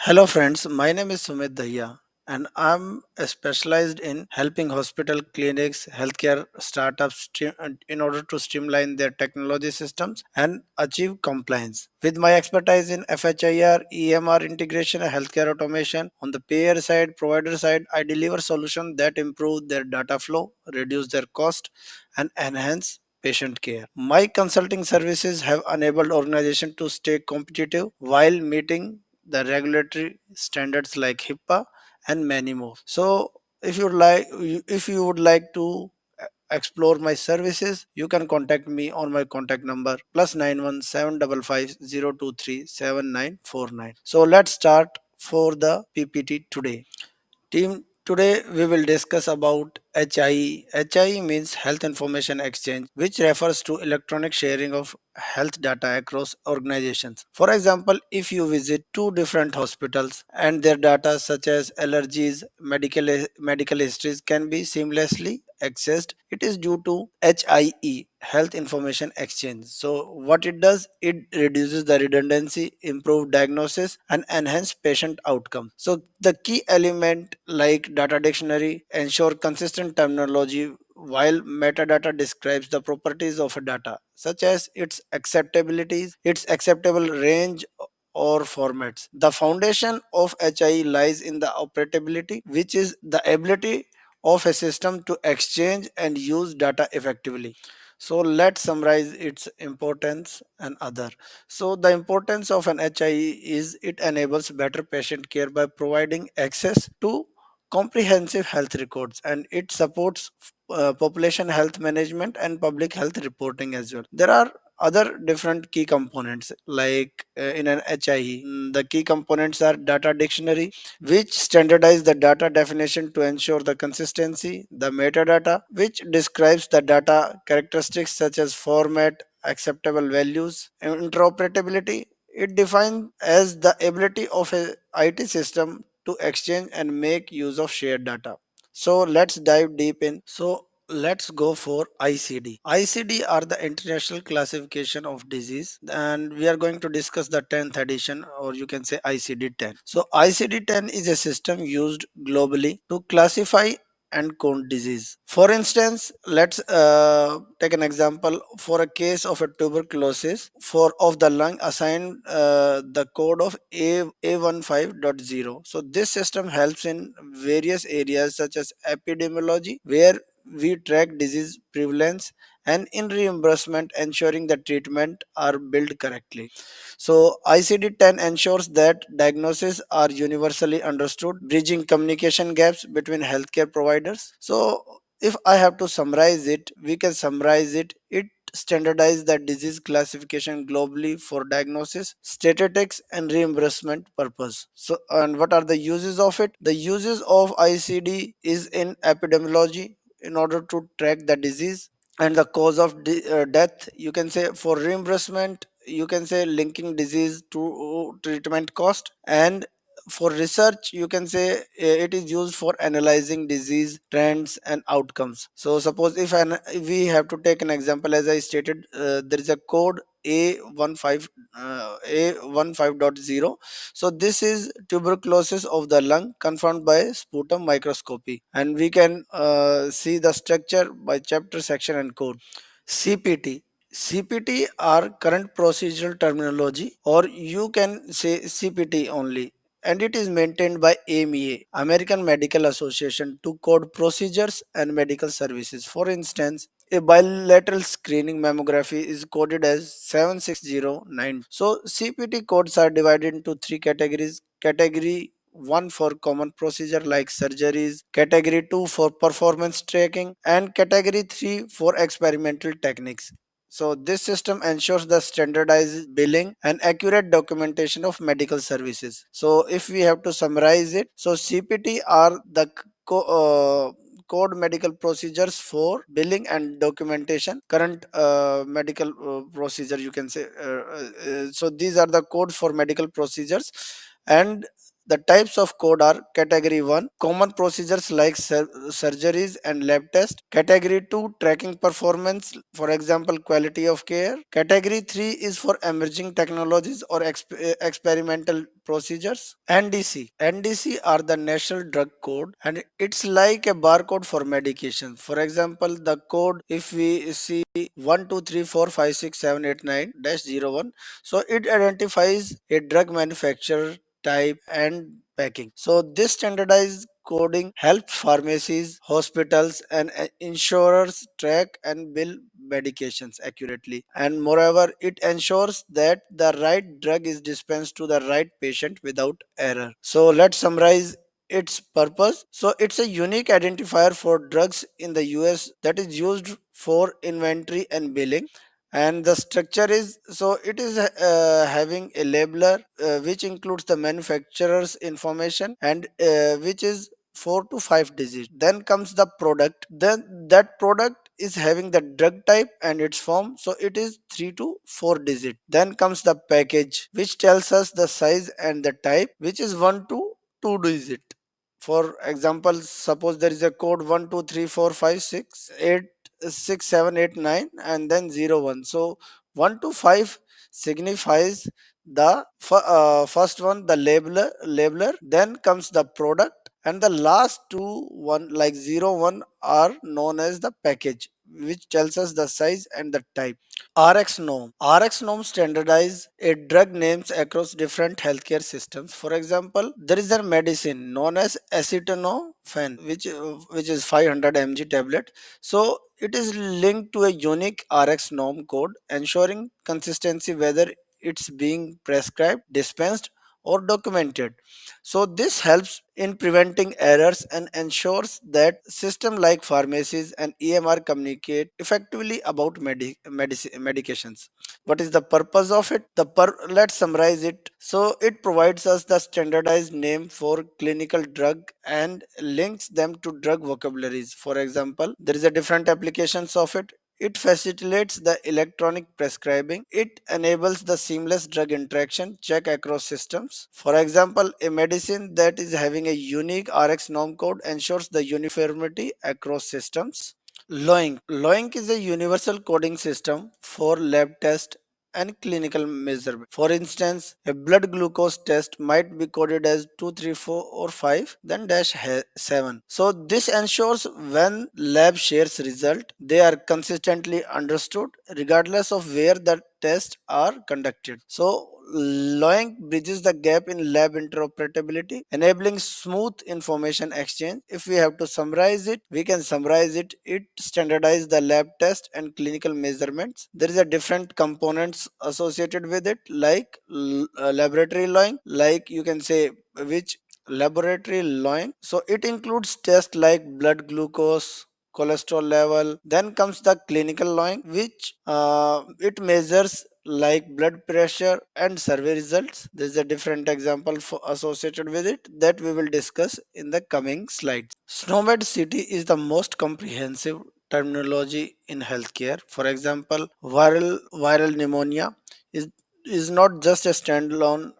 Hello, friends. My name is Sumit Dahiya, and I'm specialized in helping hospital, clinics, healthcare startups in order to streamline their technology systems and achieve compliance. With my expertise in FHIR, EMR integration, and healthcare automation, on the payer side, provider side, I deliver solutions that improve their data flow, reduce their cost, and enhance patient care. My consulting services have enabled organizations to stay competitive while meeting the regulatory standards like HIPAA and many more. So if you would like to explore my services, you can contact me on my contact number +91 755 023 7949. So let's start for the PPT today. Team, today we will discuss about HIE. HIE means Health Information Exchange, which refers to electronic sharing of health data across organizations. For example, if you visit two different hospitals and their data such as allergies, medical histories can be seamlessly accessed, it is due to HIE, Health Information Exchange. So what it does, it reduces the redundancy, improve diagnosis, and enhance patient outcome. So the key element like data dictionary ensure consistent terminology, while metadata describes the properties of a data such as its acceptabilities, its acceptable range or formats. The foundation of HIE lies in the operability, which is the ability of a system to exchange and use data effectively. So let's summarize its importance and other. So the importance of an HIE is it enables better patient care by providing access to comprehensive health records, and it supports population health management and public health reporting as well. There are other different key components like in an HIE. The key components are data dictionary, which standardize the data definition to ensure the consistency, the metadata, which describes the data characteristics such as format, acceptable values, and interoperability. It defines as the ability of a IT system to exchange and make use of shared data. So let's dive deep in. So let's go for ICD. ICD are the International Classification of Disease, and we are going to discuss the 10th edition, or you can say ICD 10. So ICD 10 is a system used globally to classify and count disease. For instance, let's take an example. For a case of a tuberculosis for of the lung, assign the code of A15.0. So this system helps in various areas such as epidemiology, where we track disease prevalence, and in reimbursement, ensuring the treatment are billed correctly. So ICD-10 ensures that diagnoses are universally understood, bridging communication gaps between healthcare providers. So if I have to summarize it, we can summarize it. It standardize the disease classification globally for diagnosis, statistics, and reimbursement purpose. So, and what are the uses of it? The uses of ICD is in epidemiology in order to track the disease and the cause of death. You can say for reimbursement, you can say linking disease to treatment cost, and for research you can say it is used for analyzing disease trends and outcomes. So suppose if we have to take an example, as I stated, there is a code A15 A15.0. So this is tuberculosis of the lung confirmed by sputum microscopy, and we can see the structure by chapter, section, and code. CPT. CPT are current procedural terminology, or you can say CPT only, and it is maintained by AMEA, American Medical Association, to code procedures and medical services. For instance, a bilateral screening mammography is coded as 76090. So CPT codes are divided into three categories. Category 1 for common procedure like surgeries, category 2 for performance tracking, and category 3 for experimental techniques. So this system ensures the standardized billing and accurate documentation of medical services. So if we have to summarize it, so CPT are the code medical procedures for billing and documentation, current medical procedure, you can say. So these are the codes for medical procedures, and The types of code are category 1, common procedures like surgeries and lab tests. Category 2, tracking performance, for example, quality of care. Category 3 is for emerging technologies or experimental procedures. NDC. NDC are the National Drug Code, and it's like a barcode for medication. For example, the code, if we see 123456789-01, so it identifies a drug manufacturer, type, and packing. So this standardized coding helps pharmacies, hospitals, and insurers track and bill medications accurately. And moreover, it ensures that the right drug is dispensed to the right patient without error. So let's summarize its purpose. So it's a unique identifier for drugs in the US that is used for inventory and billing. And the structure is, so it is having a labeler which includes the manufacturer's information, and which is 4 to 5 digits. Then comes the product, then that product is having the drug type and its form, so it is 3 to 4 digit. Then comes the package, which tells us the size and the type, which is 1 to 2 digit. For example, suppose there is a code 12345686789 and then 01. So 1 to 5 signifies the first one, the labeler, then comes the product, and the last two one like 01 are known as the package, which tells us the size and the type. RX norm. RX norms standardize a drug names across different healthcare systems. For example, there is a medicine known as acetaminophen, which is 500 mg tablet. So it is linked to a unique RX norm code, ensuring consistency whether it's being prescribed, dispensed, or documented. So this helps in preventing errors and ensures that systems like pharmacies and EMR communicate effectively about medications. What is the purpose of it? Let's summarize it. So it provides us the standardized name for clinical drug and links them to drug vocabularies. For example, there is a different applications of it. It facilitates the electronic prescribing. It enables the seamless drug interaction check across systems. For example, a medicine that is having a unique RX norm code ensures the uniformity across systems. LOINC. LOINC is a universal coding system for lab test and clinical measurement. For instance, a blood glucose test might be coded as 2, 3, 4, or 5, then dash 7. So this ensures when lab shares result, they are consistently understood regardless of where the tests are conducted. So LOINC bridges the gap in lab interoperability, enabling smooth information exchange. If we have to summarize it, we can summarize it. It standardizes the lab test and clinical measurements. There is a different components associated with it, like laboratory LOINC, like you can say which laboratory LOINC. So it includes tests like blood glucose, cholesterol level. Then comes the clinical LOINC, which it measures like blood pressure and survey results. There's a different example for associated with it that we will discuss in the coming slides. SNOMED city is the most comprehensive terminology in healthcare. For example, viral pneumonia is is not just a standalone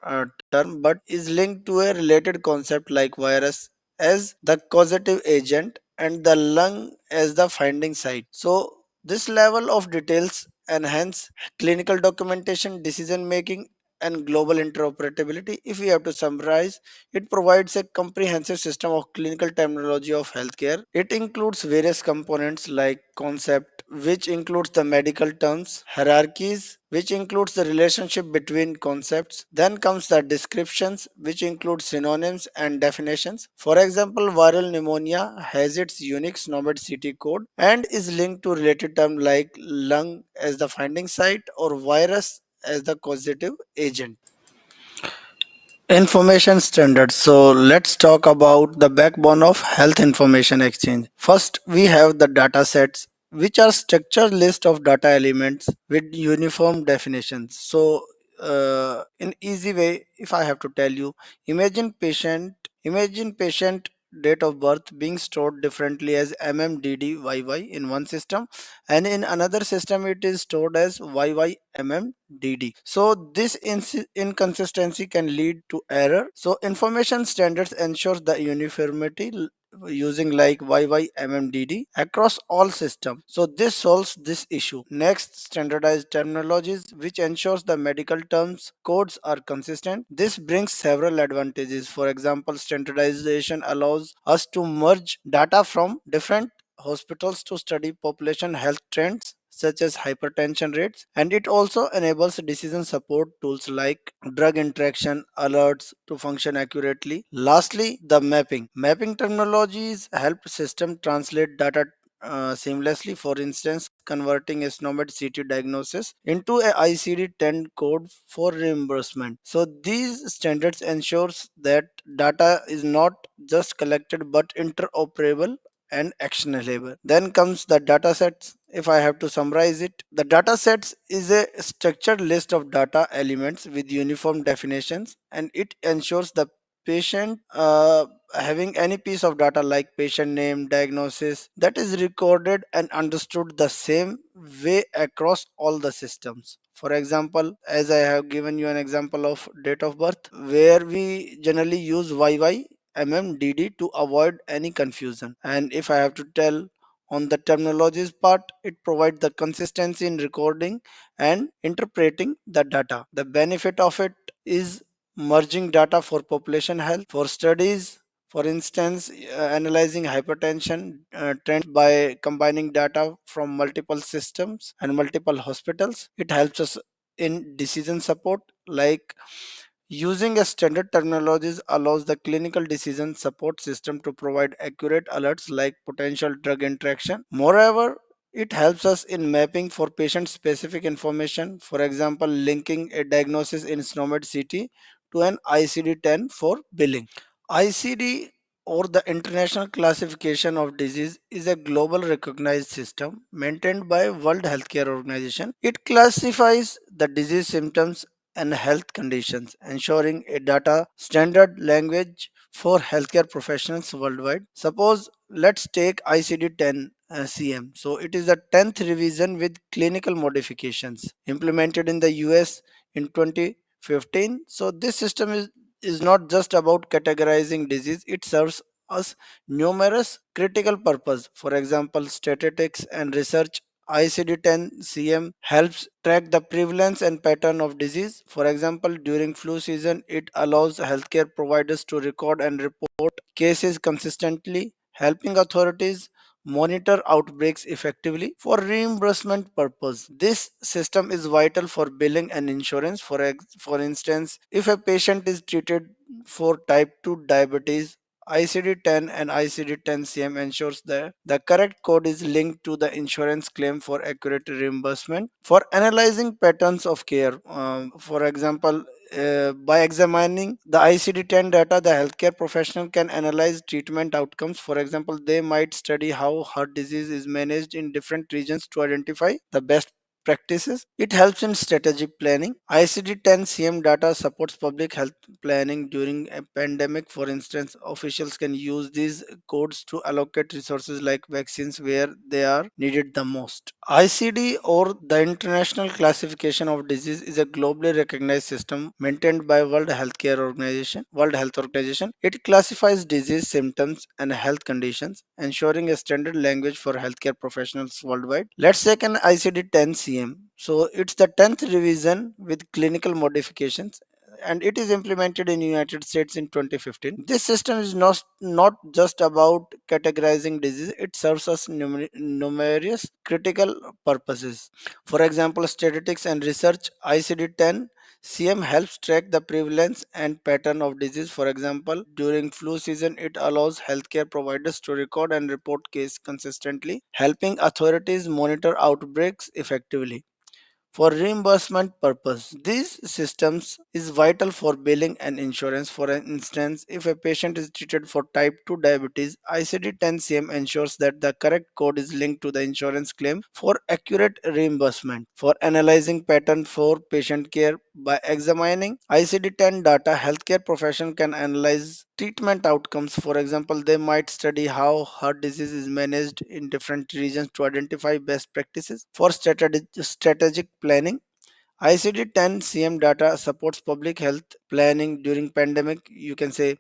term, but is linked to a related concept like virus as the causative agent and the lung as the finding site. So this level of details enhance clinical documentation, decision making, and global interoperability. If we have to summarize, it provides a comprehensive system of clinical terminology of healthcare. It includes various components like concept, which includes the medical terms, hierarchies, which includes the relationship between concepts. Then comes the descriptions, which include synonyms and definitions. For example, viral pneumonia has its unique SNOMED CT code and is linked to related terms like lung as the finding site or virus as the causative agent. Information standards. So let's talk about the backbone of health information exchange. First, we have the data sets, which are structured list of data elements with uniform definitions. So in easy way, if I have to tell you, imagine patient date of birth being stored differently as MMDDYY in one system, and in another system it is stored as YYMMDD. So this inconsistency can lead to error. So information standards ensures the uniformity using like YYMMDD across all systems. So this solves this issue. Next, standardized terminologies which ensures the medical terms codes are consistent. This brings several advantages. For example, standardization allows us to merge data from different hospitals to study population health trends such as hypertension rates, and it also enables decision support tools like drug interaction alerts to function accurately. Lastly, the mapping terminologies help system translate data seamlessly. For instance, converting a SNOMED CT diagnosis into a ICD-10 code for reimbursement. So these standards ensures that data is not just collected but interoperable and actionable. Then comes the data sets. If I have to summarize it, the data sets is a structured list of data elements with uniform definitions, and it ensures the patient having any piece of data like patient name, diagnosis, that is recorded and understood the same way across all the systems. For example, as I have given you an example of date of birth, where we generally use YYMMDD to avoid any confusion. And if I have to tell on the terminologies part, it provides the consistency in recording and interpreting the data. The benefit of it is merging data for population health, for studies, for instance, analyzing hypertension trends by combining data from multiple systems and multiple hospitals. It helps us in decision support, like using a standard terminologies allows the clinical decision support system to provide accurate alerts like potential drug interaction. Moreover, it helps us in mapping for patient specific information, for example, linking a diagnosis in SNOMED CT to an ICD-10 for billing. ICD, or the International Classification of Disease, is a global recognized system maintained by World Healthcare Organization. It classifies the disease symptoms and health conditions, ensuring a data standard language for healthcare professionals worldwide. Suppose let's take ICD-10 CM. So it is the 10th revision with clinical modifications implemented in the US in 2015. So this system is not just about categorizing disease, it serves us numerous critical purpose. For example, statistics and research. ICD-10 CM helps track the prevalence and pattern of disease. For example, during flu season, it allows healthcare providers to record and report cases consistently, helping authorities monitor outbreaks effectively. For reimbursement purpose, this system is vital for billing and insurance. For instance, if a patient is treated for type 2 diabetes, ICD-10 and ICD-10 CM ensures that the correct code is linked to the insurance claim for accurate reimbursement. For analyzing patterns of care, for example, by examining the ICD-10 data, the healthcare professional can analyze treatment outcomes. For example, they might study how heart disease is managed in different regions to identify the best practices. It helps in strategic planning. ICD-10 CM data supports public health planning during a pandemic. For instance, officials can use these codes to allocate resources like vaccines where they are needed the most. ICD, or the International Classification of Disease, is a globally recognized system maintained by World Health Organization. It classifies disease symptoms and health conditions, ensuring a standard language for healthcare professionals worldwide. Let's take an ICD-10 CM. So it's the 10th revision with clinical modifications, and it is implemented in United States in 2015. This system is not just about categorizing disease, it serves us numerous critical purposes. For example, statistics and research. ICD-10 CM helps track the prevalence and pattern of disease. For example, during flu season, it allows healthcare providers to record and report case consistently, helping authorities monitor outbreaks effectively. For reimbursement purpose, these systems is vital for billing and insurance. For instance, if a patient is treated for type 2 diabetes, ICD-10 CM ensures that the correct code is linked to the insurance claim for accurate reimbursement. For analyzing pattern for patient care, By examining ICD-10 data, healthcare profession can analyze treatment outcomes. For example, they might study how heart disease is managed in different regions to identify best practices for strategic planning. ICD-10 CM data supports public health planning during pandemic. You can say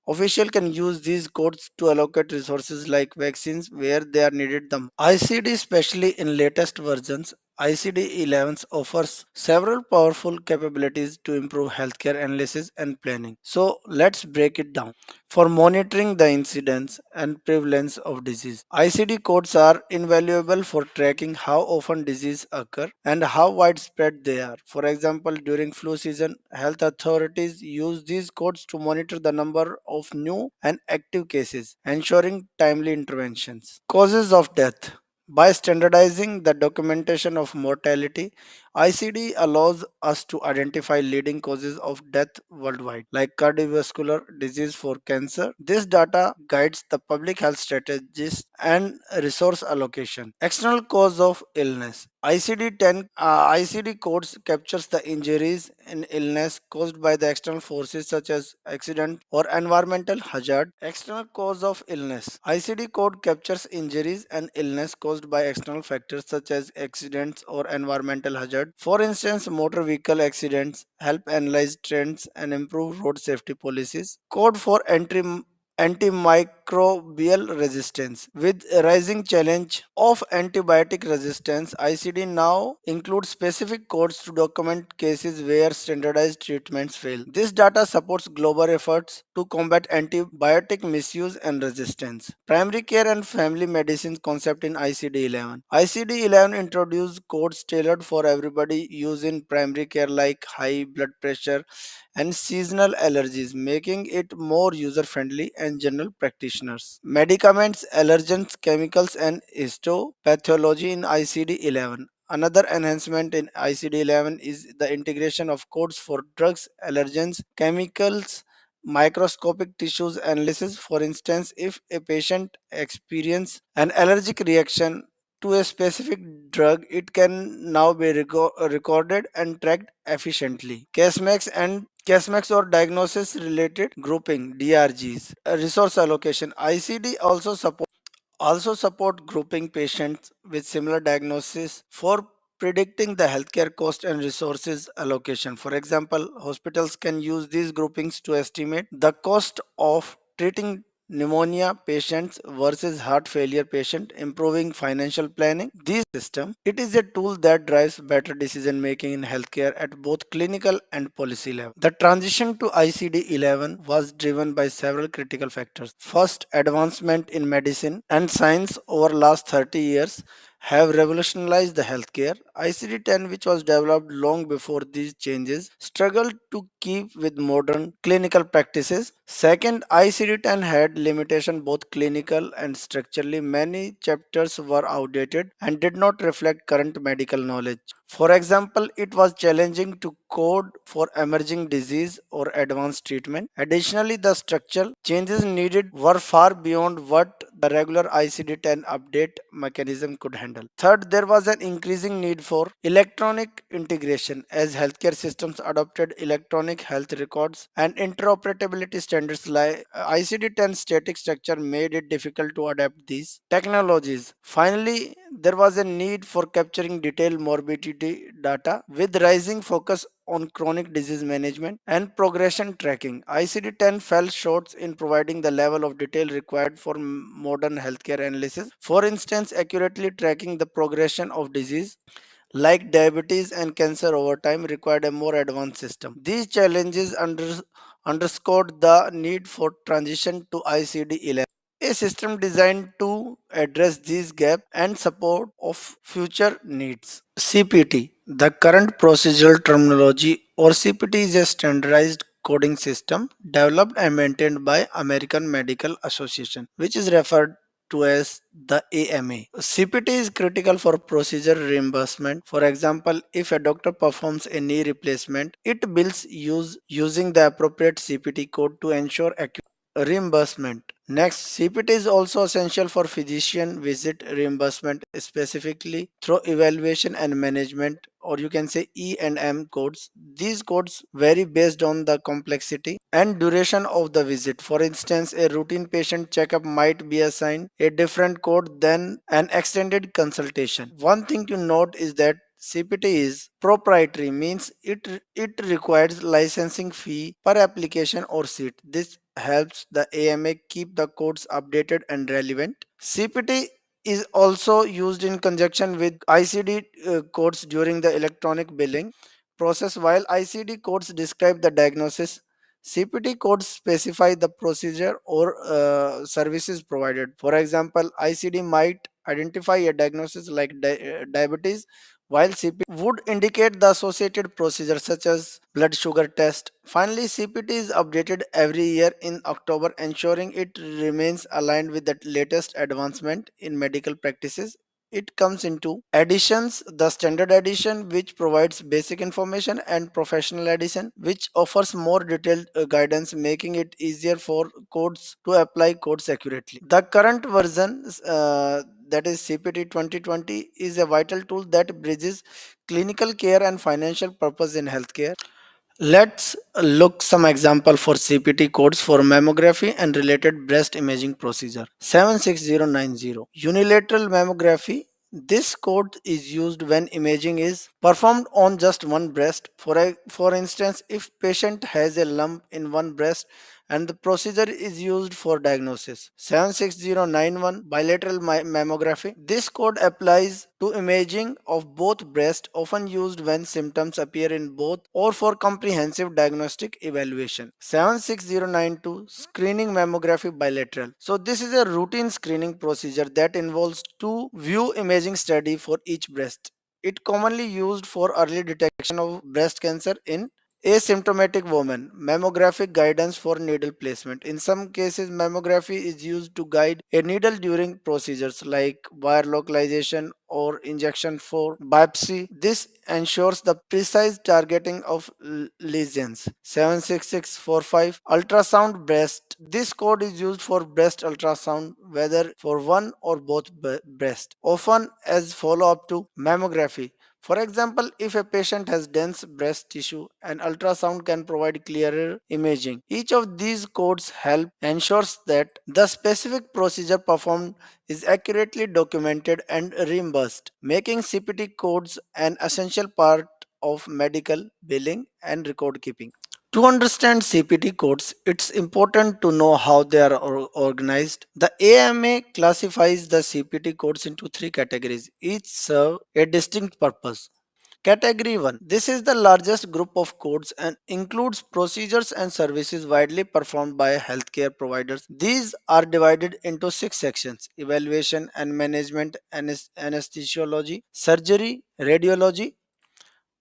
official can use these codes to allocate resources like vaccines where they are needed the most. ICD, especially in latest versions, ICD-11 offers several powerful capabilities to improve healthcare analysis and planning. So let's break it down. For monitoring the incidence and prevalence of disease, ICD codes are invaluable for tracking how often disease occur and how widespread they are. For example, during flu season, health authorities use these codes to monitor the number of new and active cases, ensuring timely interventions. Causes of death. By standardizing the documentation of mortality, ICD allows us to identify leading causes of death worldwide, like cardiovascular disease for cancer. This data guides the public health strategies and resource allocation. External cause of illness. ICD-10 ICD codes captures the injuries and illness caused by the external forces such as accident or environmental hazard. External cause of illness. ICD code captures injuries and illness caused by external factors such as accidents or environmental hazard. For instance, motor vehicle accidents help analyze trends and improve road safety policies. Code for antimicrobial resistance. With a rising challenge of antibiotic resistance, ICD now includes specific codes to document cases where standardized treatments fail. This data supports global efforts to combat antibiotic misuse and resistance. Primary care and family medicine concept in ICD-11. ICD-11 introduced codes tailored for everybody used in primary care like high blood pressure and seasonal allergies, making it more user friendly and general practitioners. Medicaments, allergens, chemicals, and histopathology in ICD 11. Another enhancement in ICD 11 is the integration of codes for drugs, allergens, chemicals, microscopic tissues analysis. For instance, if a patient experiences an allergic reaction to a specific drug, it can now be recorded and tracked efficiently. Casemax or diagnosis related grouping DRGs. Resource allocation. ICD also support grouping patients with similar diagnosis for predicting the healthcare cost and resources allocation. For example, hospitals can use these groupings to estimate the cost of treating pneumonia patients versus heart failure patient, improving financial planning. This system, it is a tool that drives better decision making in healthcare at both clinical and policy level. The transition to ICD-11 was driven by several critical factors. First, advancement in medicine and science over last 30 years have revolutionized the healthcare. ICD-10, which was developed long before these changes, struggled to keep with modern clinical practices. Second, ICD-10 had limitation both clinical and structurally. Many chapters were outdated and did not reflect current medical knowledge. For example, it was challenging to code for emerging disease or advanced treatment. Additionally, the structural changes needed were far beyond what the regular ICD-10 update mechanism could handle. Third, there was an increasing need for electronic integration as healthcare systems adopted electronic health records and interoperability standards like ICD-10 static structure made it difficult to adapt these technologies. Finally, there was a need for capturing detailed morbidity data with rising focus on chronic disease management and progression tracking. ICD-10 fell short in providing the level of detail required for modern healthcare analysis. For instance, accurately tracking the progression of disease like diabetes and cancer over time required a more advanced system. These challenges underscored the need for transition to ICD-11, a system designed to address these gaps and support of future needs. CPT, the current procedural terminology, or CPT, is a standardized coding system developed and maintained by American Medical Association, which is referred to as the AMA. CPT is critical for procedure reimbursement. For example, if a doctor performs a knee replacement, it bills using the appropriate CPT code to ensure accurate reimbursement. Next, CPT is also essential for physician visit reimbursement, specifically through evaluation and management, or you can say E&M codes. These codes vary based on the complexity and duration of the visit. For instance, a routine patient checkup might be assigned a different code than an extended consultation. One thing to note is that CPT is proprietary, means it requires licensing fee per application or seat. This helps the AMA keep the codes updated and relevant. CPT is also used in conjunction with ICD codes during the electronic billing process. While ICD codes describe the diagnosis, CPT codes specify the procedure or services provided. For example, ICD might identify a diagnosis like diabetes, while CPT would indicate the associated procedures such as blood sugar test. Finally, CPT is updated every year in October, ensuring it remains aligned with the latest advancement in medical practices. It comes into editions: the standard edition, which provides basic information, and professional edition, which offers more detailed guidance, making it easier for codes to apply codes accurately. The current version, that is CPT 2020, is a vital tool that bridges clinical care and financial purpose in healthcare. Let's look some example for CPT codes for mammography and related breast imaging procedure. 76090 unilateral mammography. This code is used when imaging is performed on just one breast. For instance, if patient has a lump in one breast and the procedure is used for diagnosis. 76091 bilateral mammography. This code applies to imaging of both breasts, often used when symptoms appear in both or for comprehensive diagnostic evaluation. 76092 screening mammography bilateral. So this is a routine screening procedure that involves two view imaging study for each breast. It commonly used for early detection of breast cancer in asymptomatic women. Mammographic guidance for needle placement. In some cases, mammography is used to guide a needle during procedures like wire localization or injection for biopsy. This ensures the precise targeting of lesions. 76645 ultrasound breast. This code is used for breast ultrasound, whether for one or both breast, often as follow up to mammography. For example, if a patient has dense breast tissue, an ultrasound can provide clearer imaging. Each of these codes help ensures that the specific procedure performed is accurately documented and reimbursed, making CPT codes an essential part of medical billing and record keeping. To understand CPT codes, it's important to know how they are organized. The AMA classifies the CPT codes into three categories, each serve a distinct purpose. Category 1. This is the largest group of codes and includes procedures and services widely performed by healthcare providers. These are divided into six sections: evaluation and management, anesthesiology, surgery, radiology,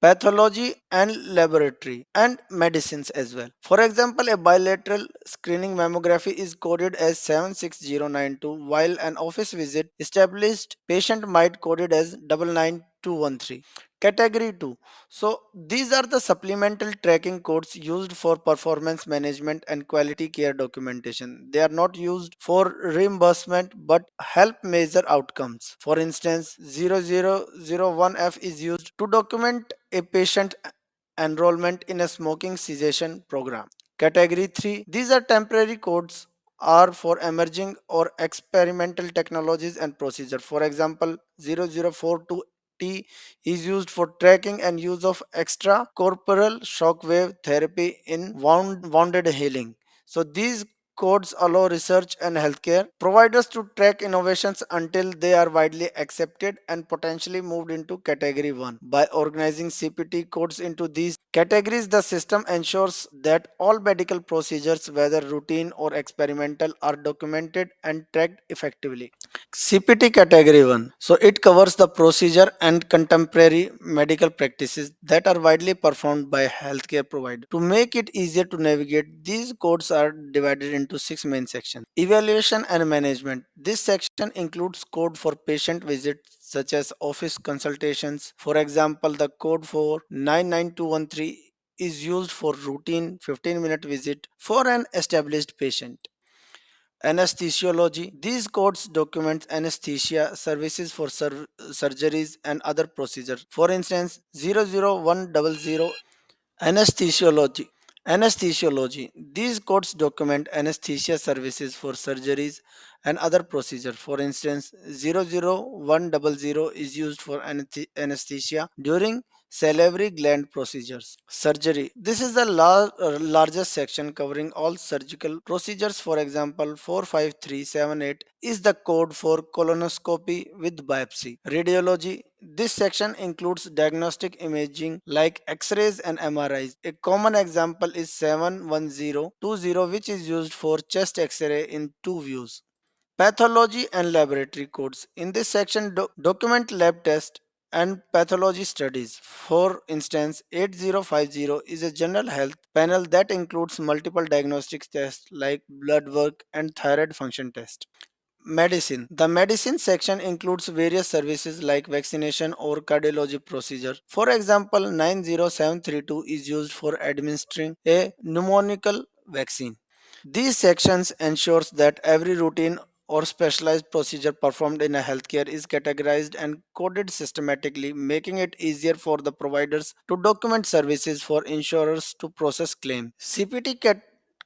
pathology and laboratory, and medicines as well. For example, a bilateral screening mammography is coded as 76092, while an office visit established patient might coded as 99213. Category 2. So these are the supplemental tracking codes used for performance management and quality care documentation. They are not used for reimbursement but help measure outcomes. For instance, 0001F is used to document a patient enrollment in a smoking cessation program. Category 3. These are temporary codes are for emerging or experimental technologies and procedure. For example, 0042T is used for tracking and use of extracorporeal shockwave therapy in wounded healing. So these codes allow research and healthcare providers to track innovations until they are widely accepted and potentially moved into category 1. By organizing CPT codes into these categories, the system ensures that all medical procedures, whether routine or experimental, are documented and tracked effectively. CPT category 1. So it covers the procedure and contemporary medical practices that are widely performed by healthcare providers. To make it easier to navigate, these codes are divided into six main sections. Evaluation and management. This section includes code for patient visits such as office consultations. For example, the code for 99213 is used for routine 15-minute visit for an established patient. Anesthesiology. These codes document anesthesia services for surgeries and other procedures. For instance, 00100. Anesthesiology. Anesthesiology. These codes document anesthesia services for surgeries and other procedures. For instance, 00100 is used for anesthesia during salivary gland procedures. Surgery. This is the largest section covering all surgical procedures. For example, 45378 is the code for colonoscopy with biopsy. Radiology. This section includes diagnostic imaging like X-rays and MRIs. A common example is 71020, which is used for chest X-ray in two views. Pathology and laboratory codes. In this section, document lab tests and pathology studies. For instance, 8050 is a general health panel that includes multiple diagnostic tests like blood work and thyroid function test. Medicine. The medicine section includes various services like vaccination or cardiology procedure. For example, 90732 is used for administering a pneumococcal vaccine. These sections ensures that every routine or specialized procedure performed in a healthcare is categorized and coded systematically, making it easier for the providers to document services for insurers to process claims. CPT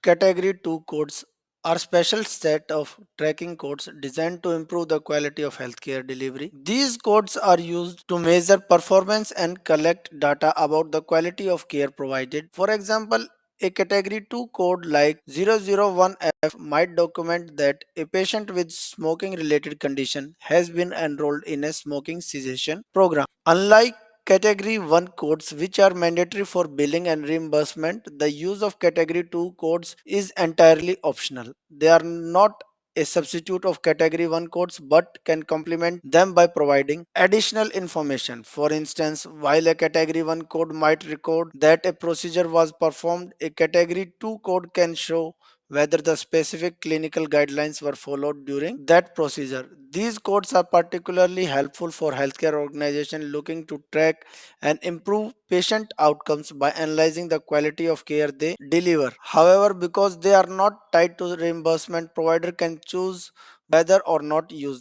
category 2 codes are special set of tracking codes designed to improve the quality of healthcare delivery. These codes are used to measure performance and collect data about the quality of care provided. For example, a category 2 code like 001F might document that a patient with smoking related condition has been enrolled in a smoking cessation program. Unlike category 1 codes, which are mandatory for billing and reimbursement, the use of category 2 codes is entirely optional. They are not a substitute of category 1 codes but can complement them by providing additional information. For instance, while a category 1 code might record that a procedure was performed, a category 2 code can show whether the specific clinical guidelines were followed during that procedure. These codes are particularly helpful for healthcare organizations looking to track and improve patient outcomes by analyzing the quality of care they deliver. However, because they are not tied to reimbursement, provider can choose whether or not use.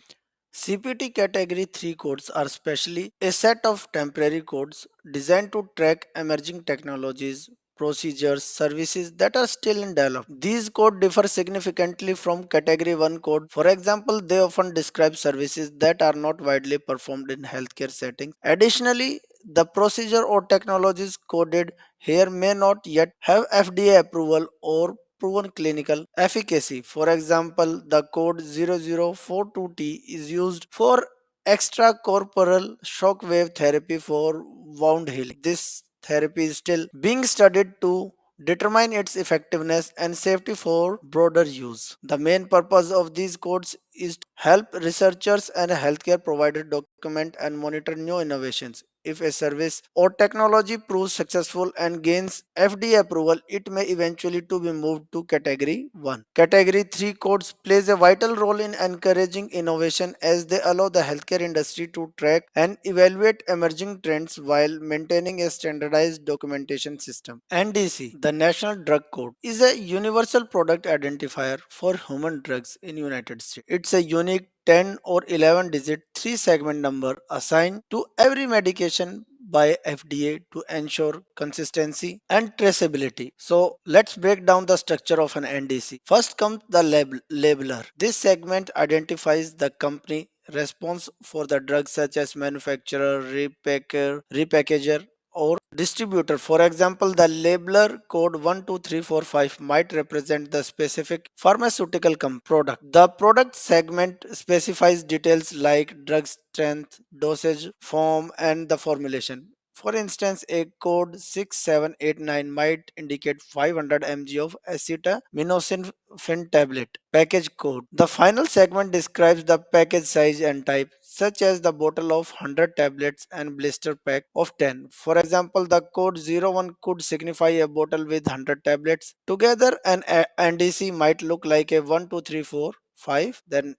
CPT category 3 codes are specially a set of temporary codes designed to track emerging technologies, procedures, services that are still in development. These codes differ significantly from category 1 code. For example, they often describe services that are not widely performed in healthcare settings. Additionally, the procedure or technologies coded here may not yet have FDA approval or proven clinical efficacy. For example, the code 0042T is used for extracorporeal shock wave therapy for wound healing. This therapy is still being studied to determine its effectiveness and safety for broader use. The main purpose of these codes is to help researchers and healthcare providers document and monitor new innovations. If a service or technology proves successful and gains FDA approval, it may eventually to be moved to category 1. Category 3 codes plays a vital role in encouraging innovation as they allow the healthcare industry to track and evaluate emerging trends while maintaining a standardized documentation system. NDC, the National Drug Code, is a universal product identifier for human drugs in United States. It's a unique 10 or 11 digit 3 segment number assigned to every medication by FDA to ensure consistency and traceability. So let's break down the structure of an NDC. First comes the labeler. This segment identifies the company response for the drug such as manufacturer, repackager, or distributor. For example, the labeler code 12345 might represent the specific pharmaceutical product. The product segment specifies details like drug strength, dosage, form, and the formulation. For instance, a code 6789 might indicate 500 mg of acetaminophen tablet. Package code. The final segment describes the package size and type, such as the bottle of 100 tablets and blister pack of 10. For example, the code 01 could signify a bottle with 100 tablets. Together, an NDC might look like a 1, 2, 3, 4, 5, then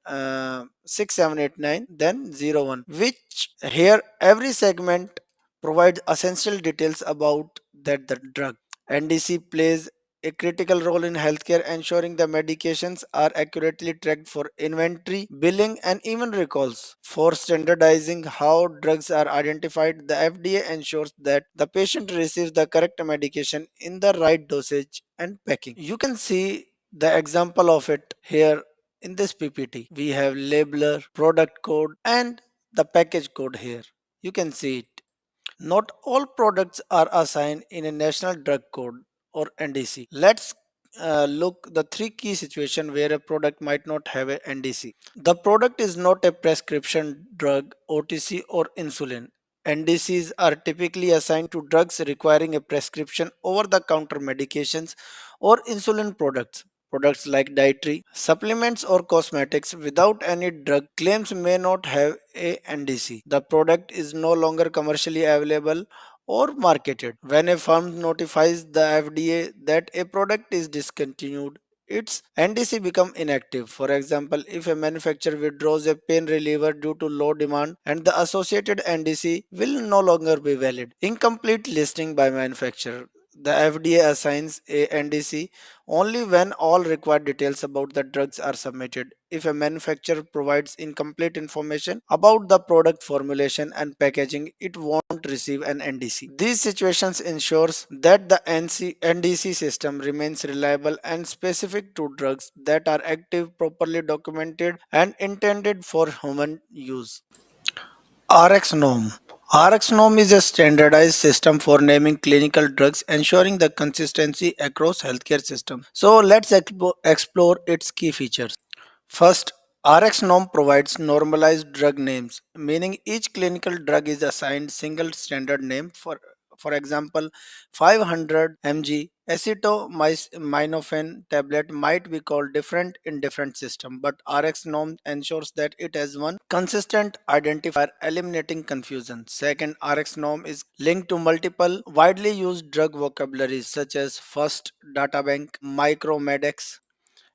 6, 7, 8, 9, then 01, which here every segment provides essential details about that the drug. NDC plays a critical role in healthcare, ensuring the medications are accurately tracked for inventory, billing, and even recalls. For standardizing how drugs are identified, the FDA ensures that the patient receives the correct medication in the right dosage and packing. You can see the example of it here in this PPT. We have labeler, product code, and the package code here. You can see it. Not all products are assigned in a national drug code or NDC. Let's look the three key situations where a product might not have a NDC. The product is not a prescription drug, OTC, or insulin. NDCs are typically assigned to drugs requiring a prescription over the counter medications or insulin products. Products like dietary supplements or cosmetics without any drug claims may not have a NDC. The product is no longer commercially available or marketed. When a firm notifies the FDA that a product is discontinued, its NDC become inactive. For example, if a manufacturer withdraws a pain reliever due to low demand and the associated NDC will no longer be valid. Incomplete listing by manufacturer. The FDA assigns a NDC only when all required details about the drugs are submitted. If a manufacturer provides incomplete information about the product formulation and packaging, it won't receive an NDC. These situations ensures that the NDC system remains reliable and specific to drugs that are active, properly documented, and intended for human use. RxNorm. RxNorm is a standardized system for naming clinical drugs, ensuring the consistency across healthcare systems. So let's explore its key features. First, RxNorm provides normalized drug names, meaning each clinical drug is assigned single standard name. For example, 500 mg acetaminophen tablet might be called different in different system, but RxNorm ensures that it has one consistent identifier, eliminating confusion. Second, RxNorm is linked to multiple widely used drug vocabularies such as FIRST Databank, Micromedex,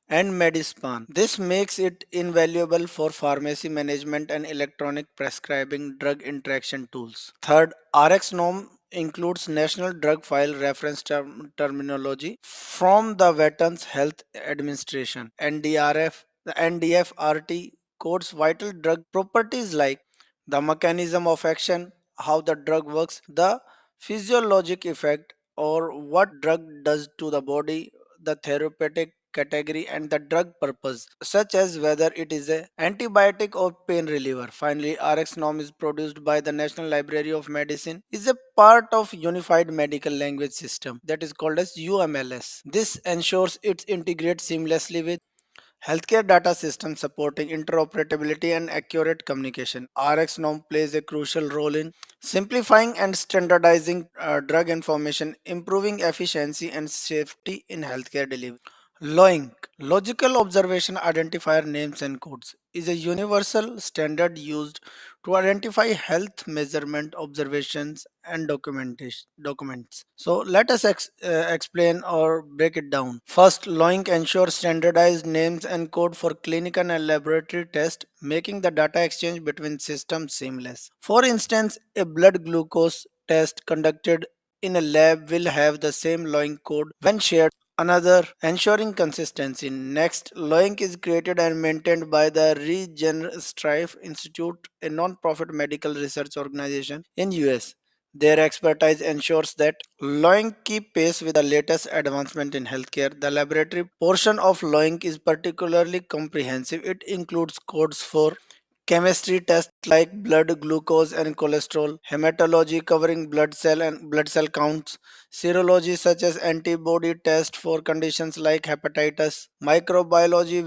and Medispan. This makes it invaluable for pharmacy management and electronic prescribing drug interaction tools. Third, RxNorm includes National Drug File Reference terminology from the Veterans Health Administration (NDRF). The NDFRT codes vital drug properties like the mechanism of action, how the drug works, the physiologic effect, or what drug does to the body, the therapeutic category, and the drug purpose, such as whether it is a antibiotic or pain reliever. Finally, RX norm is produced by the National Library of Medicine, is a part of Unified Medical Language System that is called as UMLS. This ensures it integrates seamlessly with healthcare data systems supporting interoperability and accurate communication. RxNorm plays a crucial role in simplifying and standardizing drug information, improving efficiency and safety in healthcare delivery. LOINC, Logical Observation Identifier Names and Codes, is a universal standard used to identify health measurement observations and documentation documents. So let us explain or break it down. First, LOINC ensures standardized names and code for clinical and laboratory tests, making the data exchange between systems seamless. For instance, a blood glucose test conducted in a lab will have the same LOINC code when shared another, ensuring consistency. Next, LOINC is created and maintained by the Regenstrife Institute, a non-profit medical research organization in US. Their expertise ensures that LOINC keep pace with the latest advancement in healthcare. The laboratory portion of LOINC is particularly comprehensive. It includes codes for chemistry tests like blood glucose and cholesterol, hematology covering blood cell counts, serology such as antibody test for conditions like hepatitis, microbiology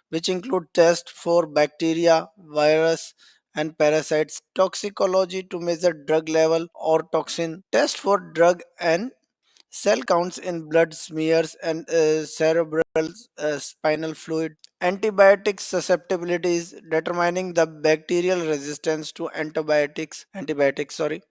which include tests for bacteria, virus, and parasites, toxicology to measure drug level or toxin, test for drug and cell counts in blood smears and cerebral spinal fluid, antibiotic susceptibilities, determining the bacterial resistance to antibiotics, sorry,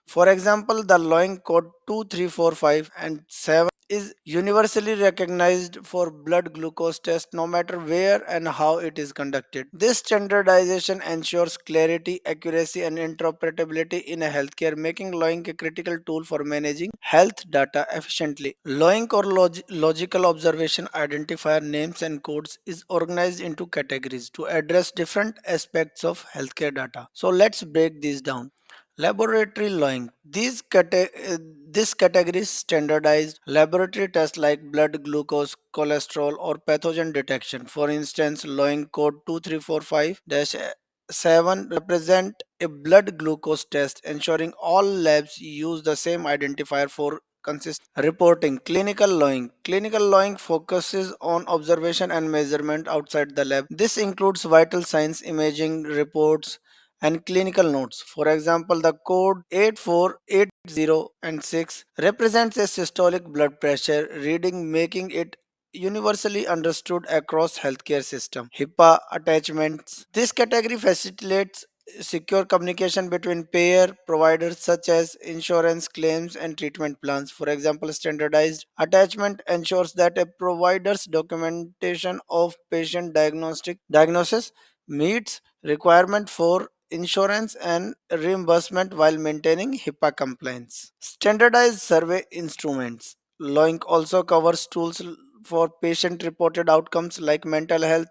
For example, the Loing code 2345 and 7 is universally recognized for blood glucose test no matter where and how it is conducted. This standardization ensures clarity, accuracy, and interoperability in a healthcare, making Loing a critical tool for managing health data efficiently. Loing or logical observation identifier names and codes is organized into categories to address different aspects of healthcare data. So let's break these down. Laboratory Loing. This category is standardized laboratory tests like blood glucose, cholesterol, or pathogen detection. For instance, Loing code 2345-7 represent a blood glucose test, ensuring all labs use the same identifier for consistent reporting. Clinical Loing. Clinical Loing focuses on observation and measurement outside the lab. This includes vital signs imaging reports and clinical notes. For example, the code 8480 and 6 represents a systolic blood pressure reading, making it universally understood across healthcare system. HIPAA attachments. This category facilitates secure communication between payer providers such as insurance claims and treatment plans. For example, standardized attachment ensures that a provider's documentation of patient diagnosis meets requirement for insurance and reimbursement while maintaining HIPAA compliance. Standardized survey instruments. LOINC also covers tools for patient reported outcomes like mental health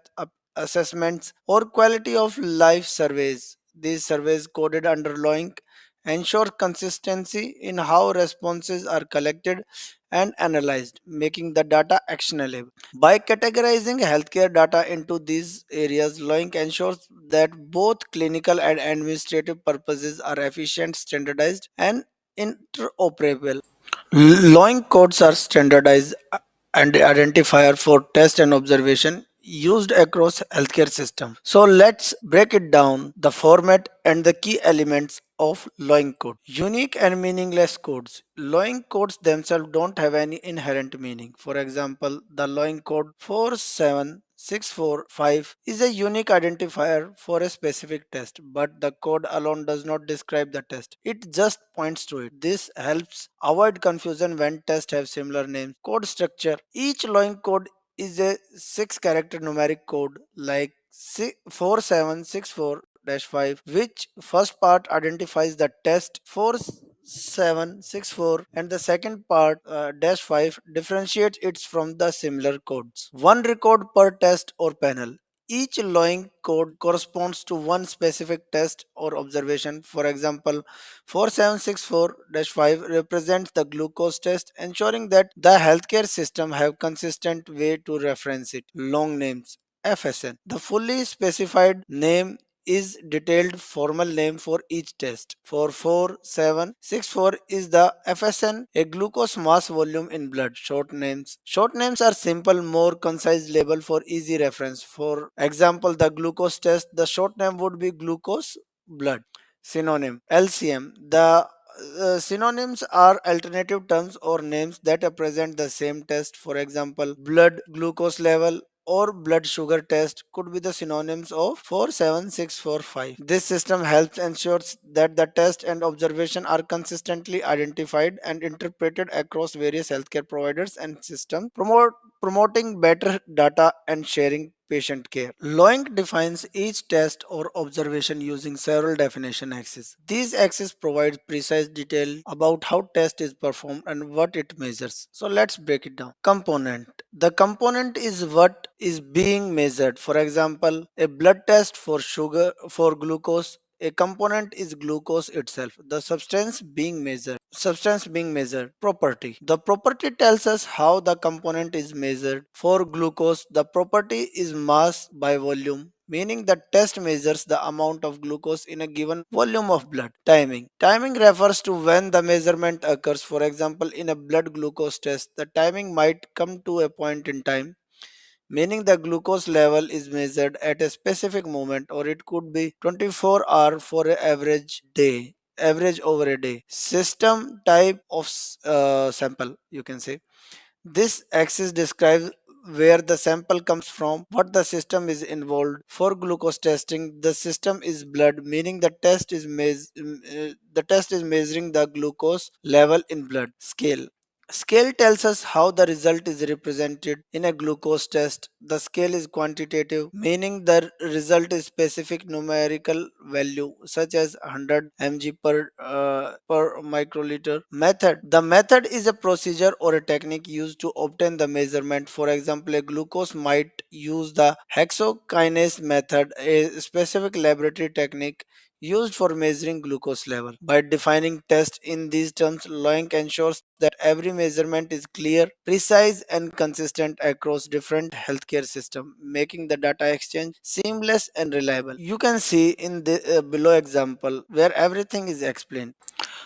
assessments or quality of life surveys. These surveys coded under LOINC ensure consistency in how responses are collected and analyzed, making the data actionable. By categorizing healthcare data into these areas, LOINC ensures that both clinical and administrative purposes are efficient, standardized, and interoperable. Loin codes are standardized and identifier for test and observation used across healthcare system. So let's break it down the format and the key elements of Loin code. Unique and meaningless codes. Loin codes themselves don't have any inherent meaning. For example, the Loin code 47645 is a unique identifier for a specific test, but the code alone does not describe the test. It just points to it. This helps avoid confusion when tests have similar names. Code structure. Each Loin code is a 6-character numeric code like 4764 5, which first part identifies the test 4764 and the second part dash 5 differentiates it from the similar codes. One record per test or panel. Each Loing code corresponds to one specific test or observation. For example, 4764-5 represents the glucose test, ensuring that the healthcare system have consistent way to reference it. Long names. FSN. The fully specified name is detailed formal name for each test. For 4764 is the FSN, a glucose mass volume in blood. Short names. Short names are simple, more concise label for easy reference. For example, the glucose test, the short name would be glucose blood. Synonym. LCM. The synonyms are alternative terms or names that represent the same test. For example, blood glucose level or blood sugar test could be the synonyms of 47645. This system helps ensures that the test and observation are consistently identified and interpreted across various healthcare providers and systems, promoting better data and sharing patient care. LOINC defines each test or observation using several definition axes. These axes provide precise detail about how test is performed and what it measures. So let's break it down. Component. The component is what is being measured. For example, a blood test for glucose, a component is glucose itself, the substance being measured. Property. The property tells us how the component is measured. For glucose, the property is mass by volume, meaning the test measures the amount of glucose in a given volume of blood. Timing. Timing refers to when the measurement occurs. For example, in a blood glucose test, the timing might come to a point in time, meaning the glucose level is measured at a specific moment, or it could be 24 hour for an average over a day. System type of sample, you can say. This axis describes where the sample comes from, what the system is involved. For glucose testing, the system is blood, meaning the test is measuring the glucose level in blood. Scale tells us how the result is represented in a glucose test. The scale is quantitative, meaning the result is specific numerical value such as 100 mg per microliter. Method. The method is a procedure or a technique used to obtain the measurement. For example, a glucose might use the hexokinase method, a specific laboratory technique used for measuring glucose level. By defining test in these terms, Loink ensures that every measurement is clear, precise, and consistent across different healthcare systems, making the data exchange seamless and reliable. You can see in the below example where everything is explained.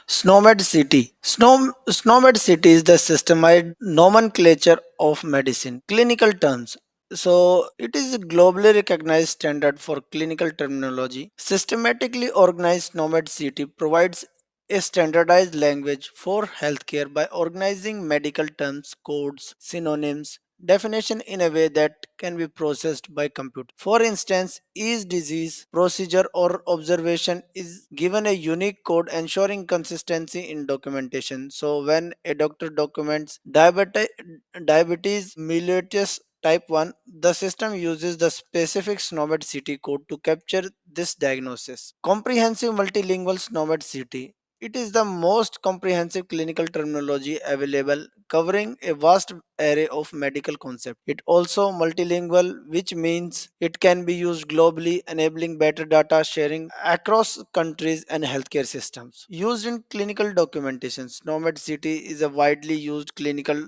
SNOMED City. SNOMED City is the systemized nomenclature of medicine. Clinical terms. So it is a globally recognized standard for clinical terminology. Systematically organized SNOMED City provides a standardized language for healthcare by organizing medical terms, codes, synonyms, definition in a way that can be processed by computer. For instance, each disease, procedure, or observation is given a unique code ensuring consistency in documentation. So when a doctor documents diabetes mellitus type 1, the system uses the specific SNOMED city code to capture this diagnosis. Comprehensive multilingual SNOMED city. It is the most comprehensive clinical terminology available, covering a vast array of medical concepts. It also multilingual, which means it can be used globally, enabling better data sharing across countries and healthcare systems. Used in clinical documentation, SNOMED City is a widely used clinical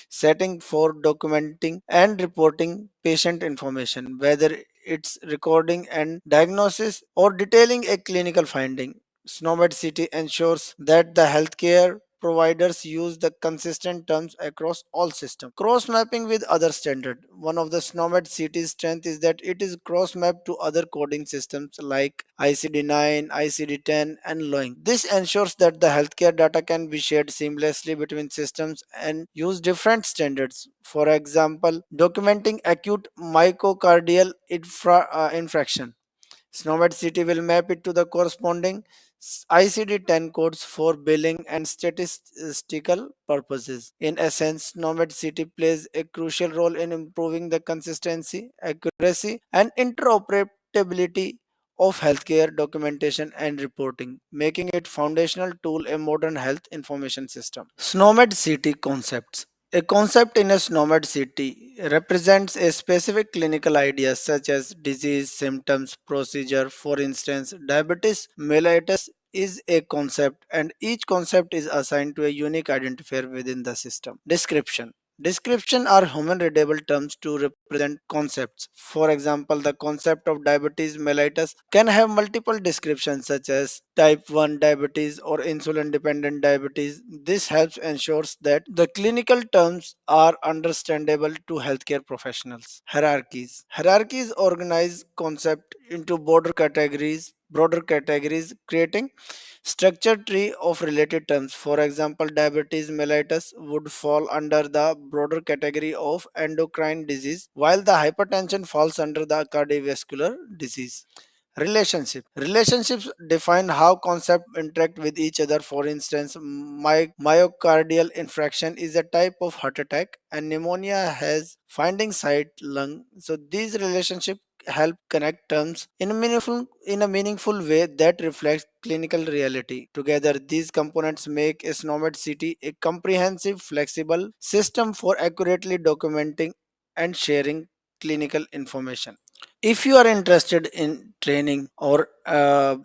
setting for documenting and reporting patient information, whether it's recording and diagnosis or detailing a clinical finding. SNOMED City ensures that the healthcare providers use the consistent terms across all systems. Cross mapping with other standard. One of the SNOMED City's strength is that it is cross mapped to other coding systems like ICD-9, ICD-10, and LOINC. This ensures that the healthcare data can be shared seamlessly between systems and use different standards. For example, documenting acute myocardial infraction. SNOMED City will map it to the corresponding ICD-10 codes for billing and statistical purposes. In essence, SNOMED City plays a crucial role in improving the consistency, accuracy, and interoperability of healthcare documentation and reporting, making it foundational tool in modern health information system. SNOMED City concepts. A concept in a SNOMED city represents a specific clinical idea such as disease, symptoms, procedure. For instance, diabetes mellitus is a concept and each concept is assigned to a unique identifier within the system. Description. Description are human readable terms to represent concepts. For example, the concept of diabetes mellitus can have multiple descriptions such as type 1 diabetes or insulin dependent diabetes. This helps ensures that the clinical terms are understandable to healthcare professionals. Hierarchies organize concept into broader categories, creating structure tree of related terms. For example, diabetes mellitus would fall under the broader category of endocrine disease, while the hypertension falls under the cardiovascular disease. Relationships define how concepts interact with each other. For instance, myocardial infarction is a type of heart attack and pneumonia has finding site lung. So these relationships help connect terms in a meaningful way that reflects clinical reality. Together, these components make a SNOMED city a comprehensive, flexible system for accurately documenting and sharing clinical information. If you are interested in training or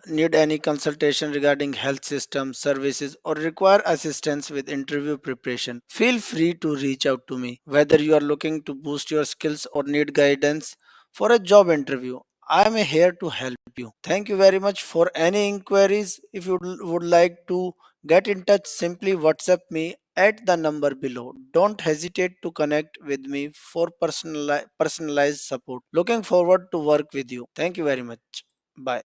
need any consultation regarding health systems, services, or require assistance with interview preparation, feel free to reach out to me. Whether you are looking to boost your skills or need guidance for a job interview, I am here to help you. Thank you very much. For any inquiries, if you would like to get in touch, simply WhatsApp me at the number below. Don't hesitate to connect with me for personalized support. Looking forward to work with you. Thank you very much. Bye.